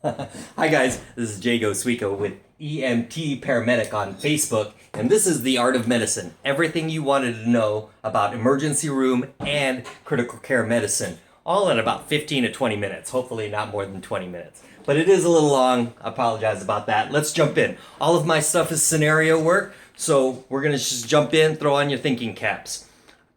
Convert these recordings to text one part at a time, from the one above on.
Hi guys, this is Jago Sweeko with EMT Paramedic on Facebook, and this is The Art of Medicine. Everything you wanted to know about emergency room and critical care medicine, all in about 15 to 20 minutes, hopefully not more than 20 minutes. But it is a little long, I apologize about that. Let's jump in. All of my stuff is scenario work, so we're gonna just jump in, throw on your thinking caps.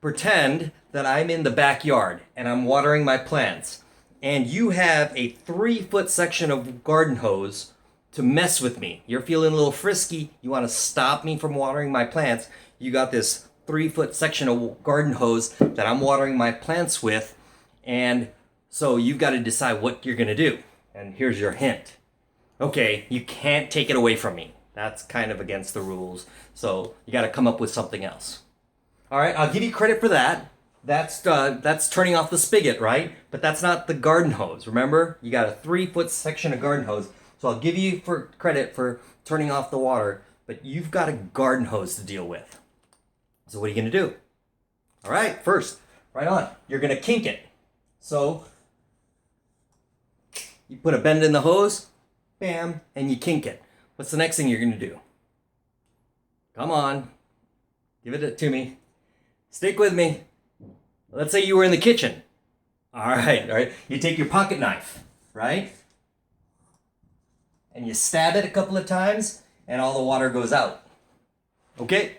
Pretend that I'm in the backyard and I'm watering my plants, and you have a 3-foot section of garden hose to mess with me. You're feeling a little frisky. You want to stop me from watering my plants. You got this 3-foot section of garden hose that I'm watering my plants with. And so you've got to decide what you're going to do. And here's your hint. Okay, you can't take it away from me. That's kind of against the rules. So you got to come up with something else. All right, I'll give you credit for that. That's turning off the spigot, right? But that's not the garden hose. Remember, you got a 3-foot section of garden hose. So I'll give you credit for turning off the water, but you've got a garden hose to deal with. So what are you gonna do? All right, first, right on. You're gonna kink it. So you put a bend in the hose, bam, and you kink it. What's the next thing you're gonna do? Come on, give it to me. Stick with me. Let's say you were in the kitchen. All right. You take your pocket knife, right? And you stab it a couple of times, and all the water goes out. Okay?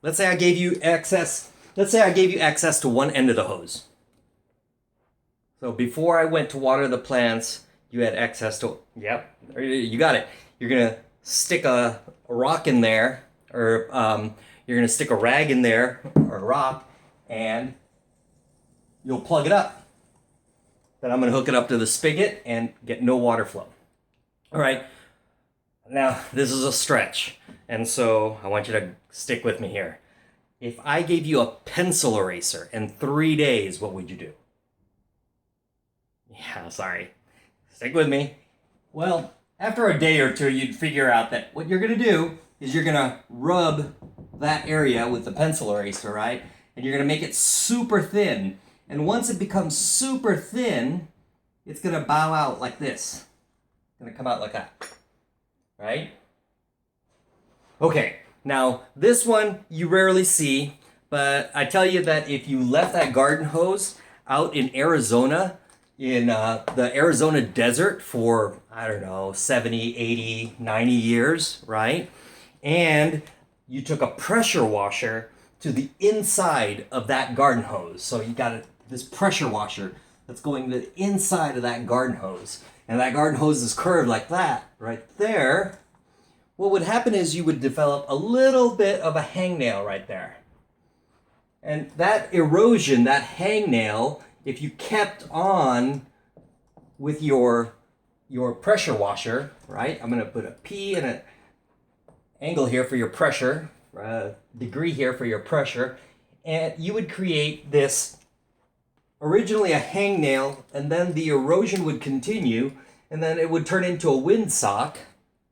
Let's say I gave you access to one end of the hose. So before I went to water the plants, you had access to, yep, you got it. You're gonna stick a rock in there, or you're gonna stick a rag in there, or a rock, and you'll plug it up. Then I'm going to hook it up to the spigot and get no water flow. All right, now this is a stretch, and so I want you to stick with me here. If I gave you a pencil eraser in 3 days, what would you do? Yeah, sorry. Stick with me. Well, after a day or two, you'd figure out that what you're going to do is you're going to rub that area with the pencil eraser, right? And you're going to make it super thin. And once it becomes super thin, it's going to bow out like this. It's going to come out like that. Right? Okay, now this one you rarely see, but I tell you that if you left that garden hose out in Arizona, in the Arizona desert for, I don't know, 70, 80, 90 years, right? And you took a pressure washer to the inside of that garden hose. So you got this pressure washer that's going to the inside of that garden hose. And that garden hose is curved like that, right there. What would happen is you would develop a little bit of a hangnail right there. And that erosion, that hangnail, if you kept on with your pressure washer, right? I'm gonna put a P and an angle here for your pressure, degree here for your pressure, and you would create this, originally a hangnail, and then the erosion would continue, and then it would turn into a windsock,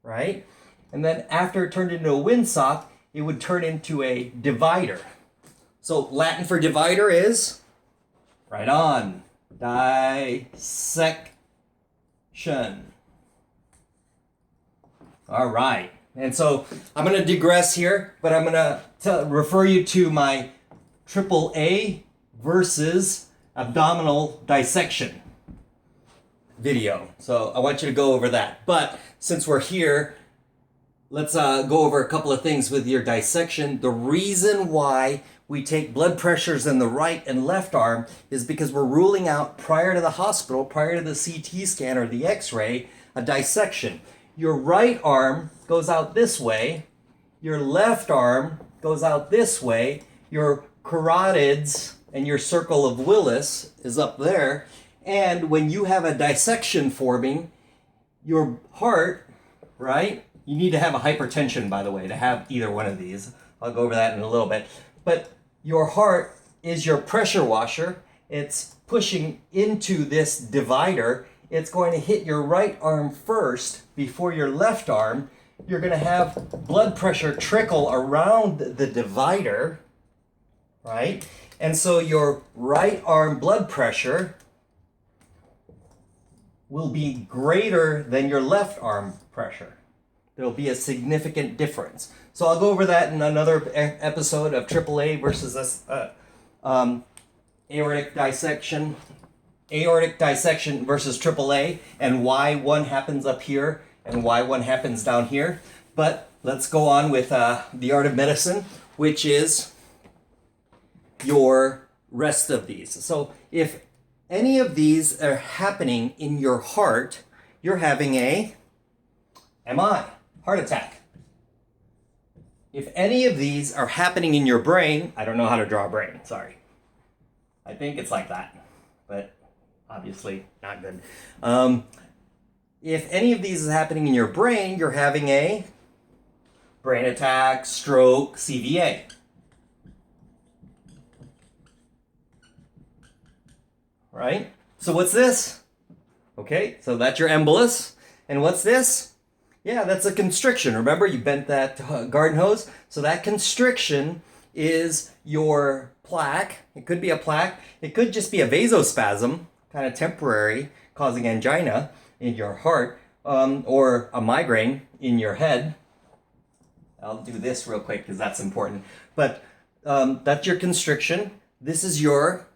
right? And then after it turned into a windsock, it would turn into a divider. So Latin for divider is, right on, dissection. All right. And so I'm going to digress here, but I'm going to refer you to my AAA versus abdominal dissection video. So I want you to go over that. But since we're here, let's go over a couple of things with your dissection. The reason why we take blood pressures in the right and left arm is because we're ruling out, prior to the hospital, prior to the CT scan or the X-ray, a dissection. Your right arm goes out this way, your left arm goes out this way, your carotids and your circle of Willis is up there, and when you have a dissection forming, your heart, right? You need to have a hypertension, by the way, to have either one of these. I'll go over that in a little bit. But your heart is your pressure washer. It's pushing into this divider. It's going to hit your right arm first before your left arm. You're going to have blood pressure trickle around the divider, right? And so your right arm blood pressure will be greater than your left arm pressure. There'll be a significant difference. So I'll go over that in another episode of AAA versus aortic dissection versus AAA, and why one happens up here and why one happens down here. But let's go on with the art of medicine, which is your rest of these. So if any of these are happening in your heart, you're having a MI, heart attack. If any of these are happening in your brain, I don't know how to draw a brain, sorry. I think it's like that, but obviously not good. If any of these is happening in your brain, you're having a brain attack, stroke, CVA. Right? So what's this? Okay, so that's your embolus. And what's this? Yeah, that's a constriction. Remember, you bent that garden hose? So that constriction is your plaque. It could be a plaque. It could just be a vasospasm, kind of temporary, causing angina in your heart, or a migraine in your head. I'll do this real quick because that's important. But that's your constriction. This is your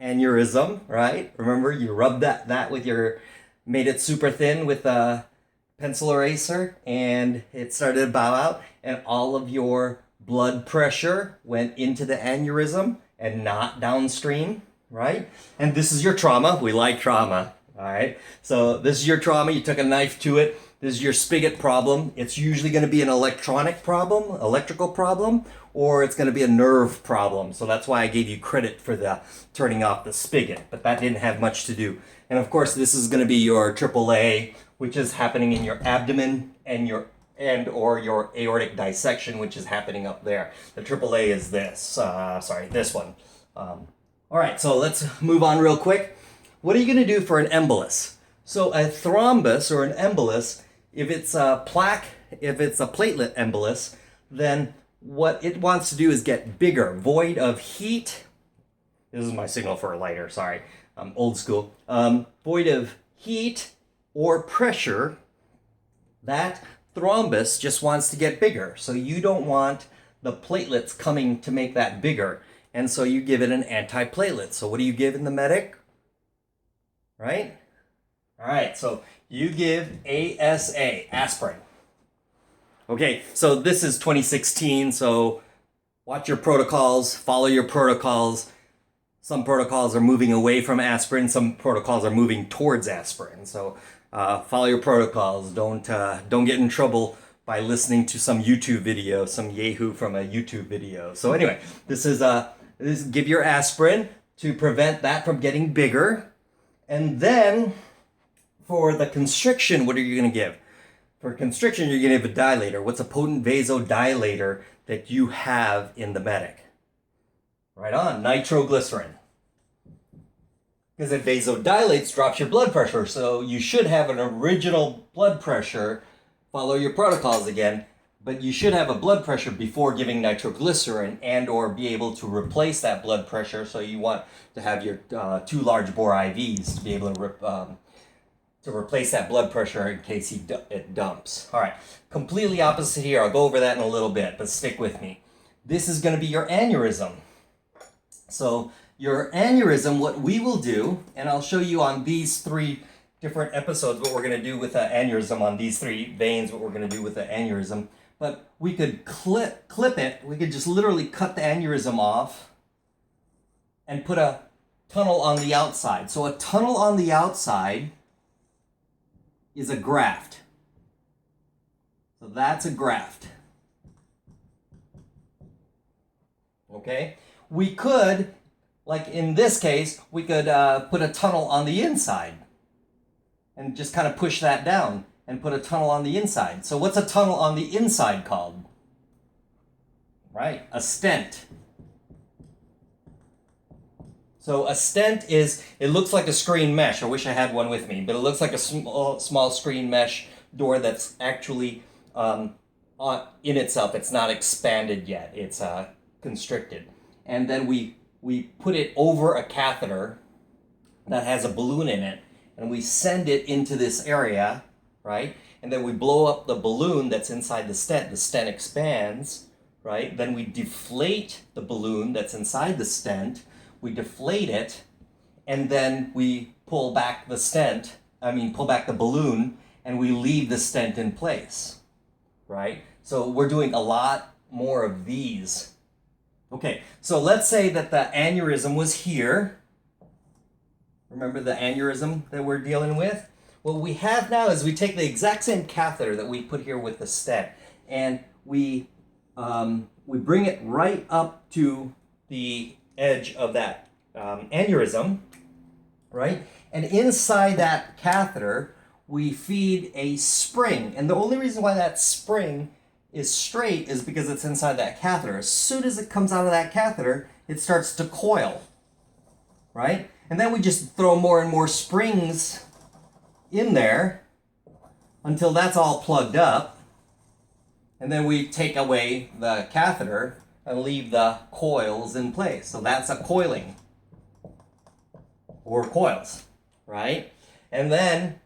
aneurysm, right? Remember, you rubbed that with made it super thin with a pencil eraser, and it started to bow out, and all of your blood pressure went into the aneurysm and not downstream, right? And this is your trauma. We like trauma, all right? So this is your trauma. You took a knife to it. This is your spigot problem. It's usually going to be an electrical problem, or it's going to be a nerve problem. So that's why I gave you credit for the turning off the spigot, but that didn't have much to do. And of course, this is going to be your AAA, which is happening in your abdomen, and or your aortic dissection, which is happening up there. The AAA is this, this one. All right, so let's move on real quick. What are you going to do for an embolus? So a thrombus or an embolus, if it's a plaque, if it's a platelet embolus, then what it wants to do is get bigger, void of heat. This is my signal for a lighter, sorry. I'm old school. Void of heat or pressure, that thrombus just wants to get bigger. So you don't want the platelets coming to make that bigger. And so you give it an antiplatelet. So what do you give in the medic? Right? All right, so you give ASA, aspirin. Okay, so this is 2016, so watch your protocols, follow your protocols. Some protocols are moving away from aspirin, some protocols are moving towards aspirin. So follow your protocols. Don't get in trouble by listening to some YouTube video, some yahoo from a YouTube video. So anyway, this is give your aspirin to prevent that from getting bigger. And then for the constriction, what are you going to give? For constriction, you're going to give a dilator. What's a potent vasodilator that you have in the medic? Right on, nitroglycerin. Because it vasodilates, drops your blood pressure. So you should have an original blood pressure. Follow your protocols again. But you should have a blood pressure before giving nitroglycerin, and or be able to replace that blood pressure. So you want to have your 2 large bore IVs to be able to replace that blood pressure in case it dumps. All right, completely opposite here. I'll go over that in a little bit, but stick with me. This is going to be your aneurysm. So your aneurysm, what we will do, and I'll show you on these 3 different episodes what we're going to do with the aneurysm, on these 3 veins, what we're going to do with the aneurysm. But we could clip it. We could just literally cut the aneurysm off and put a tunnel on the outside. So a tunnel on the outside is a graft. So that's a graft. Okay? We could, like in this case, we could put a tunnel on the inside and just kind of push that down and put a tunnel on the inside. So what's a tunnel on the inside called? Right, a stent. So a stent is, it looks like a screen mesh. I wish I had one with me, but it looks like a small screen mesh door that's actually in itself. It's not expanded yet. It's constricted. And then we put it over a catheter that has a balloon in it, and we send it into this area, right? And then we blow up the balloon that's inside the stent expands, right? Then we deflate the balloon that's inside the stent, we deflate it, and then we pull back the balloon, and we leave the stent in place, right? So we're doing a lot more of these. Okay, so let's say that the aneurysm was here. Remember the aneurysm that we're dealing with? What we have now is we take the exact same catheter that we put here with the stent, and we bring it right up to the edge of that aneurysm, right? And inside that catheter, we feed a spring. And the only reason why that spring is straight is because it's inside that catheter. As soon as it comes out of that catheter, it starts to coil, right? And then we just throw more and more springs in there until that's all plugged up. And then we take away the catheter and leave the coils in place. So that's a coiling, or coils, right? And then,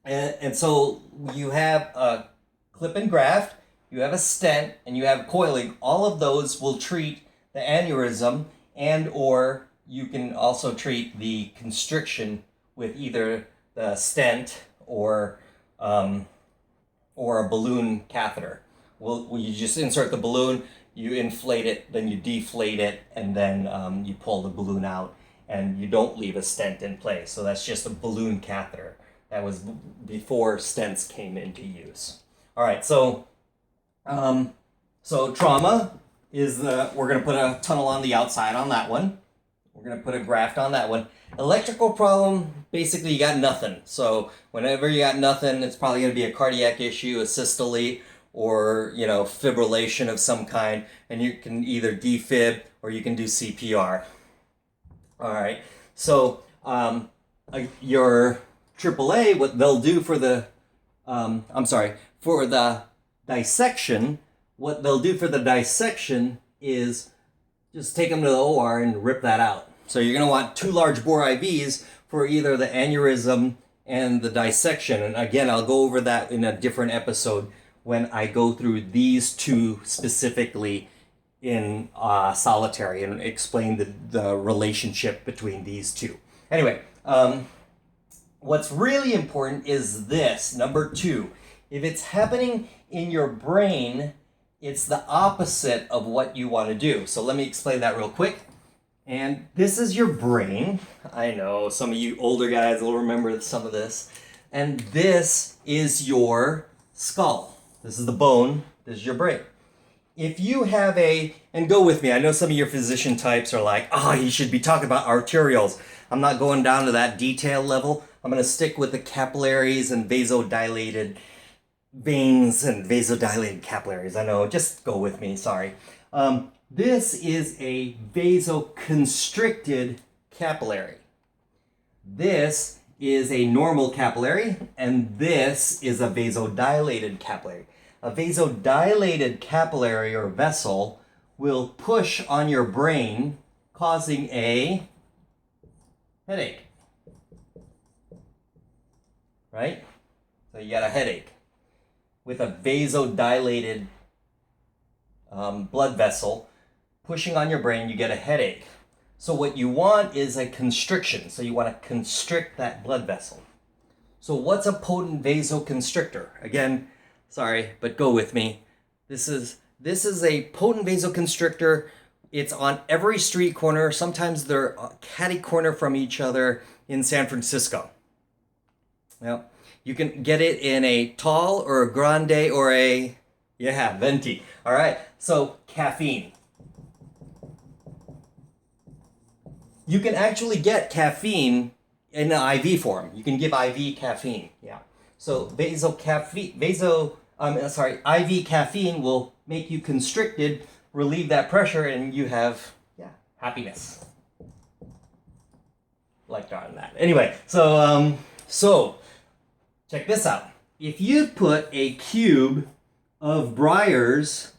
and so you have a clip and graft, you have a stent, and you have coiling. All of those will treat the aneurysm, and or you can also treat the constriction with either the stent or a balloon catheter. Well, you just insert the balloon, you inflate it, then you deflate it, and then you pull the balloon out, and you don't leave a stent in place. So that's just a balloon catheter. That was before stents came into use. All right, so trauma is we're going to put a tunnel on the outside on that one. We're going to put a graft on that one. Electrical problem, basically you got nothing. So whenever you got nothing, it's probably going to be a cardiac issue, a systole, or fibrillation of some kind, and you can either defib or you can do CPR. All right, so your AAA, what they'll do for the for the dissection, is just take them to the OR and rip that out. So you're going to want 2 large bore IVs for either the aneurysm and the dissection. And again, I'll go over that in a different episode when I go through these two specifically in solitary and explain the relationship between these two. Anyway, what's really important is this, number 2. If it's happening in your brain, it's the opposite of what you want to do. So let me explain that real quick. And this is your brain. I know some of you older guys will remember some of this. And this is your skull. This is the bone. This is your brain. If you have and go with me, I know some of your physician types are like, you should be talking about arterioles. I'm not going down to that detail level. I'm going to stick with the capillaries and vasodilated veins and vasodilated capillaries. I know, just go with me, sorry. This is a vasoconstricted capillary. This is a normal capillary, and this is a vasodilated capillary. A vasodilated capillary or vessel will push on your brain, causing a headache. Right? So you got a headache. With a vasodilated blood vessel pushing on your brain, you get a headache. So what you want is a constriction. So you want to constrict that blood vessel. So what's a potent vasoconstrictor? Again, sorry, but go with me. This is a potent vasoconstrictor. It's on every street corner. Sometimes they're catty corner from each other in San Francisco. Well, you can get it in a tall or a grande or a, venti. All right, so caffeine. You can actually get caffeine in an IV form. You can give IV caffeine, So IV caffeine will make you constricted, relieve that pressure, and you have, happiness. Like on that. Anyway, so check this out. If you put a cube of Breyer's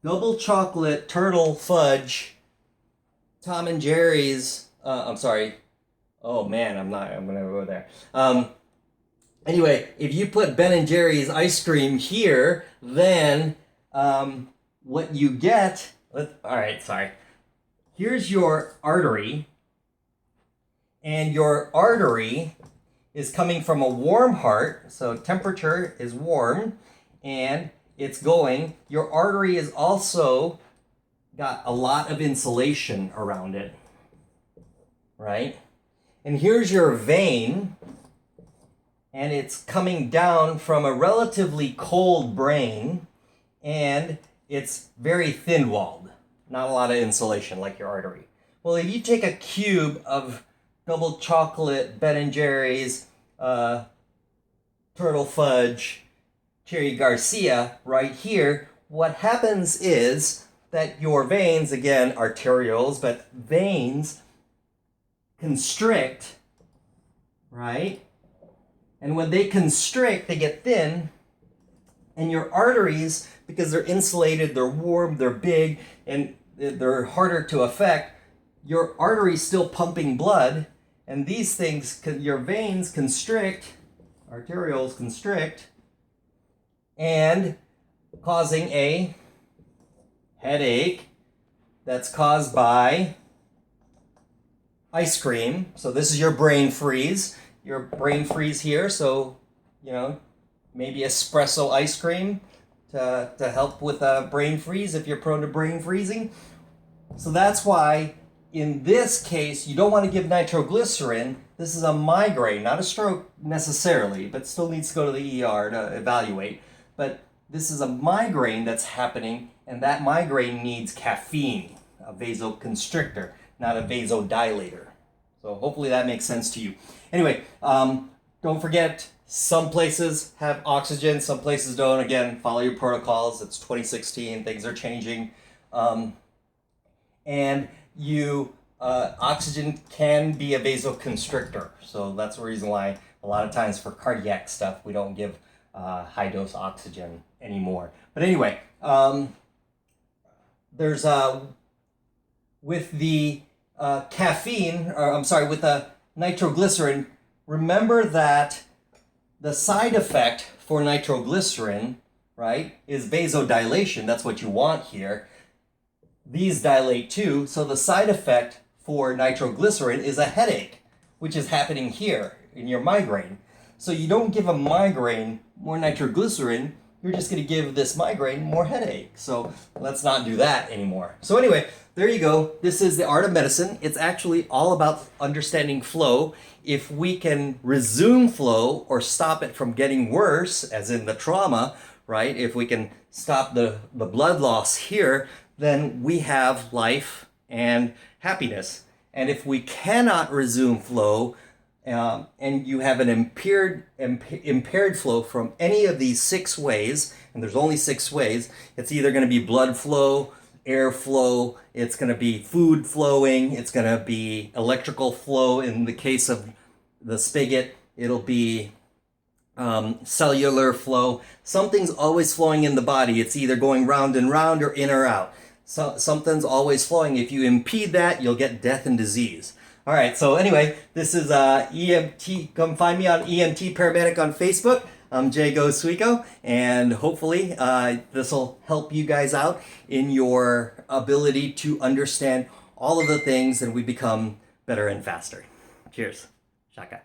double chocolate turtle fudge Tom and Jerry's Oh man, I'm gonna go there. Anyway, if you put Ben and Jerry's ice cream here, then what you get, all right, sorry. Here's your artery, and your artery is coming from a warm heart, so temperature is warm, and it's going. Your artery is also got a lot of insulation around it, right? And here's your vein, and it's coming down from a relatively cold brain, and it's very thin-walled. Not a lot of insulation like your artery. Well, if you take a cube of double chocolate Ben and Jerry's, turtle fudge, Cherry Garcia right here, what happens is that your veins, again, arterioles, but veins constrict, right? And when they constrict, they get thin, and your arteries, because they're insulated, they're warm, they're big, and they're harder to affect, your artery's still pumping blood, and these things, your veins constrict, arterioles constrict, and causing a headache that's caused by ice cream. So this is your brain freeze. Your brain freeze here, so, you know, maybe espresso ice cream to help with a brain freeze if you're prone to brain freezing. So that's why in this case you don't want to give nitroglycerin. This is a migraine, not a stroke necessarily, but still needs to go to the ER to evaluate. But this is a migraine that's happening, and that migraine needs caffeine, a vasoconstrictor, not a vasodilator. So hopefully that makes sense to you. Anyway, don't forget, some places have oxygen, some places don't. Again, follow your protocols. It's 2016, things are changing. And oxygen can be a vasoconstrictor. So that's the reason why a lot of times for cardiac stuff, we don't give high dose oxygen anymore. But anyway, there's with the caffeine, or I'm sorry, with the nitroglycerin, remember that the side effect for nitroglycerin, right, is vasodilation. That's what you want here. These dilate too, so the side effect for nitroglycerin is a headache, which is happening here in your migraine. So you don't give a migraine more nitroglycerin, you're just going to give this migraine more headache. So let's not do that anymore. So anyway, there you go. This is the art of medicine. It's actually all about understanding flow. If we can resume flow or stop it from getting worse, as in the trauma, right? If we can stop the blood loss here, then we have life and happiness. And if we cannot resume flow, and you have an impaired flow from any of these 6 ways, and there's only 6 ways, it's either going to be blood flow, air flow, it's going to be food flowing, it's going to be electrical flow. In the case of the spigot, it'll be cellular flow. Something's always flowing in the body. It's either going round and round or in or out. So something's always flowing. If you impede that, you'll get death and disease. All right, so anyway, this is EMT. Come find me on EMT Paramedic on Facebook. I'm Jago Suico, and hopefully this will help you guys out in your ability to understand all of the things, and we become better and faster. Cheers. Shaka.